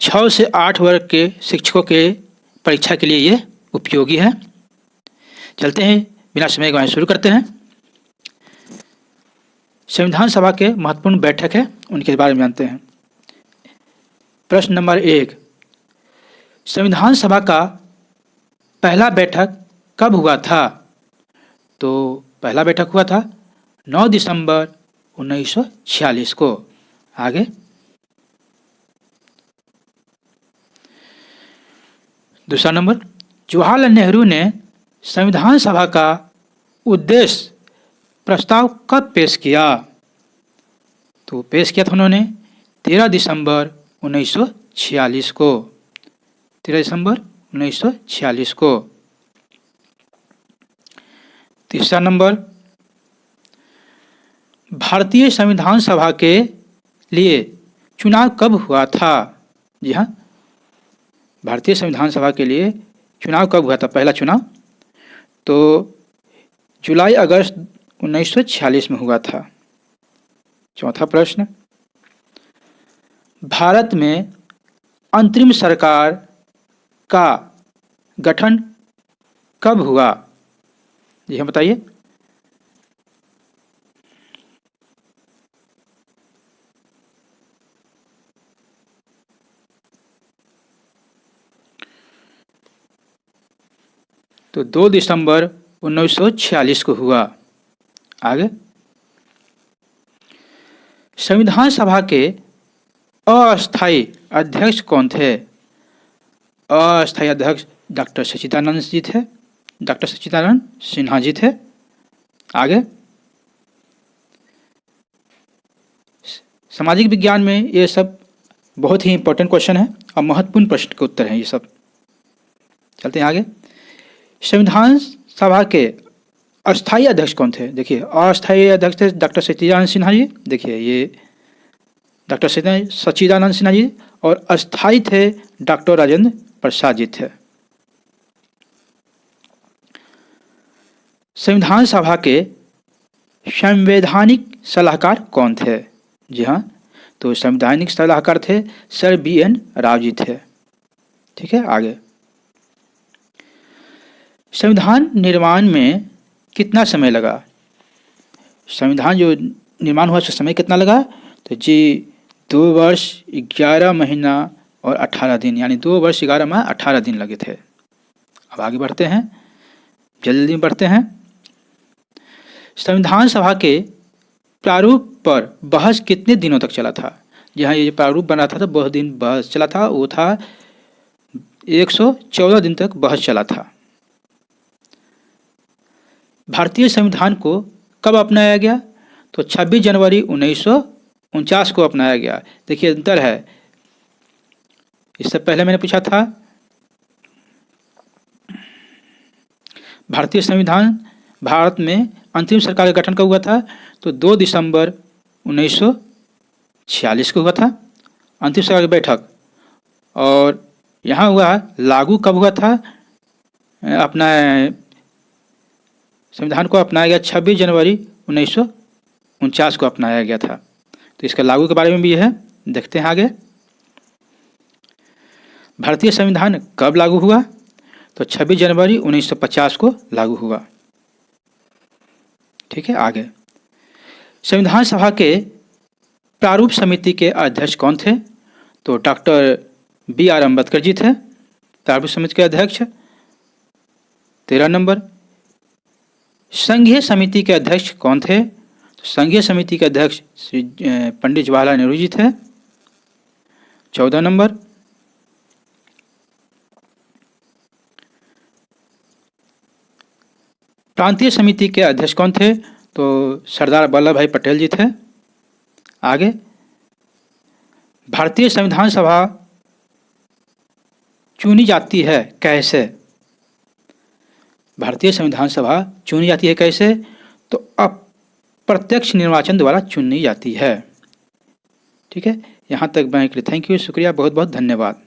6 से 8 वर्ग के शिक्षकों के परीक्षा के लिए ये उपयोगी है। चलते हैं, बिना समय गंवाए शुरू करते हैं। संविधान सभा के महत्वपूर्ण बैठक है, उनके बारे में जानते हैं। प्रश्न नंबर 1, संविधान सभा का पहला बैठक कब हुआ था? तो पहला बैठक हुआ था 9 दिसंबर 1946 को। आगे दूसरा नंबर, जवाहरलाल नेहरू ने संविधान सभा का उद्देश्य प्रस्ताव कब पेश किया? तो पेश किया था उन्होंने 13 दिसंबर 1946 को। 13 दिसंबर 1946 को। तीसरा नंबर, भारतीय संविधान सभा के लिए चुनाव कब हुआ था? जी हाँ, भारतीय संविधान सभा के लिए चुनाव कब हुआ था? पहला चुनाव तो जुलाई अगस्त 1946 में हुआ था। चौथा प्रश्न, भारत में अंतरिम सरकार का गठन कब हुआ? जी हाँ, बताइए। तो 2 दिसंबर 1946 को हुआ। आगे, संविधान सभा के अस्थायी अध्यक्ष कौन थे? अस्थायी अध्यक्ष डॉक्टर सच्चिदानंद जी थे, डॉक्टर सच्चिदानंद सिन्हा जी थे। आगे, सामाजिक विज्ञान में ये सब बहुत ही इंपॉर्टेंट क्वेश्चन है और महत्वपूर्ण प्रश्न के उत्तर हैं ये सब। चलते हैं आगे। संविधान सभा के अस्थायी अध्यक्ष कौन थे? देखिए, अस्थायी अध्यक्ष थे डॉक्टर सच्चिदानंद सिन्हा जी। देखिए, ये डॉक्टर सच्चिदानंद सिन्हा जी, और अस्थायी थे डॉक्टर राजेंद्र प्रसाद जी थे। संविधान सभा के संवैधानिक सलाहकार कौन थे? जी हाँ, तो संवैधानिक सलाहकार थे सर BN राव जी थे। ठीक है, आगे। संविधान निर्माण में कितना समय लगा? संविधान जो निर्माण हुआ उसका समय कितना लगा? तो जी 2 वर्ष 11 महीना और 18 दिन, यानी 2 वर्ष 11 माह 18 दिन लगे थे। अब आगे बढ़ते हैं, जल्दी बढ़ते हैं। संविधान सभा के प्रारूप पर बहस कितने दिनों तक चला था? जहाँ ये प्रारूप बना था तो बहुत दिन बहस चला था, वो था 114 दिन तक बहस चला था। भारतीय संविधान को कब अपनाया गया? तो 26 जनवरी 1949 को अपनाया गया। देखिए, अंतर है, इससे पहले मैंने पूछा था भारतीय संविधान भारत में अंतरिम सरकार का गठन कब हुआ था? तो 2 दिसंबर 1946 को हुआ था अंतरिम सरकार की बैठक। और यहाँ हुआ लागू कब हुआ था? अपना संविधान को अपनाया गया 26 जनवरी 1949 को अपनाया गया था। तो इसका लागू के बारे में भी है, देखते हैं आगे। भारतीय संविधान कब लागू हुआ? तो 26 जनवरी 1950 को लागू हुआ। ठीक है, आगे। संविधान सभा के प्रारूप समिति के अध्यक्ष कौन थे? तो डॉक्टर BR अम्बेडकर जी थे प्रारूप समिति के अध्यक्ष। 13 नंबर, संघीय समिति के अध्यक्ष कौन थे? तो संघीय समिति के अध्यक्ष श्री पंडित जवाहरलाल नेहरू जी थे। 14 नंबर, प्रांतीय समिति के अध्यक्ष कौन थे? तो सरदार वल्लभ भाई पटेल जी थे। आगे, भारतीय संविधान सभा चुनी जाती है कैसे? भारतीय संविधान सभा चुनी जाती है कैसे? तो अप्रत्यक्ष निर्वाचन द्वारा चुनी जाती है। ठीक है, यहाँ तक मैं थैंक यू, शुक्रिया, बहुत बहुत धन्यवाद।